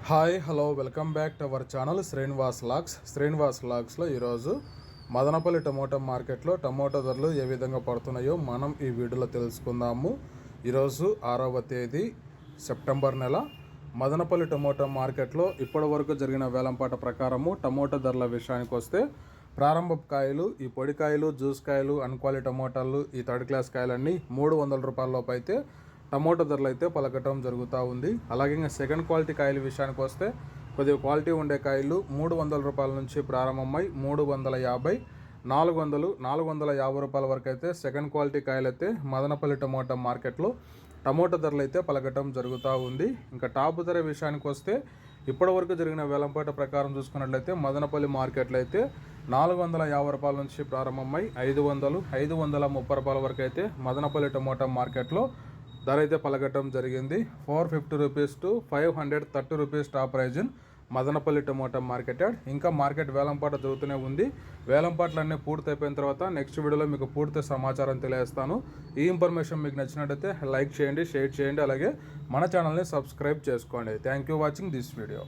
Hi hello welcome back to our channel Srinivas లాగ్స్లో ఈరోజు Madanapalle tomato మార్కెట్లో టమోటా ధరలు ఏ విధంగా పడుతున్నాయో మనం ఈ వీడియోలో తెలుసుకుందాము. ఈరోజు 6వ తేదీ సెప్టెంబర్ నెల మదనపల్లి టమోటా మార్కెట్లో ఇప్పటి వరకు జరిగిన వేలంపాట ప్రకారము టమోటా ధరల విషయానికి వస్తే ప్రారంభపు కాయలు, ఈ పొడికాయలు, జ్యూస్ కాయలు, అన్క్వాలిటీ టమోటాలు, ఈ థర్డ్ క్లాస్ కాయలన్నీ 300 రూపాయల లోపు అయితే టమోటా ధరలు అయితే పలకటం జరుగుతూ ఉంది. అలాగే ఇంకా సెకండ్ క్వాలిటీ కాయల విషయానికి వస్తే కొద్దిగా క్వాలిటీ ఉండే కాయలు 300 రూపాయల నుంచి ప్రారంభమై 350, 400, 450 రూపాయల వరకు అయితే సెకండ్ క్వాలిటీ కాయలు అయితే మదనపల్లి టమోటా మార్కెట్లో టమోటా ధరలు అయితే పలకటం జరుగుతూ ఉంది. ఇంకా టాప్ ధర విషయానికి వస్తే ఇప్పటి వరకు జరిగిన వేలంపాట ప్రకారం చూసుకున్నట్లయితే మదనపల్లి మార్కెట్లో అయితే 450 రూపాయల నుంచి ప్రారంభమై 500, 530 రూపాయల వరకు అయితే మదనపల్లి టమోటా మార్కెట్లో ధర అయితే పలకటం జరిగింది. 450 rupees to 530 rupees top price in Madanapalle tomato market yard. ఇంకా మార్కెట్ వేలంపాట జరుగుతూనే ఉంది. వేలంపాట్లన్నీ పూర్తి అయిపోయిన తర్వాత నెక్స్ట్ వీడియోలో మీకు పూర్తి సమాచారం తెలియజేస్తాను. ఈ ఇన్ఫర్మేషన్ మీకు నచ్చినట్టయితే లైక్ చేయండి, షేర్ చేయండి, అలాగే మన ఛానల్ని సబ్స్క్రైబ్ చేసుకోండి. Thank you watching this video.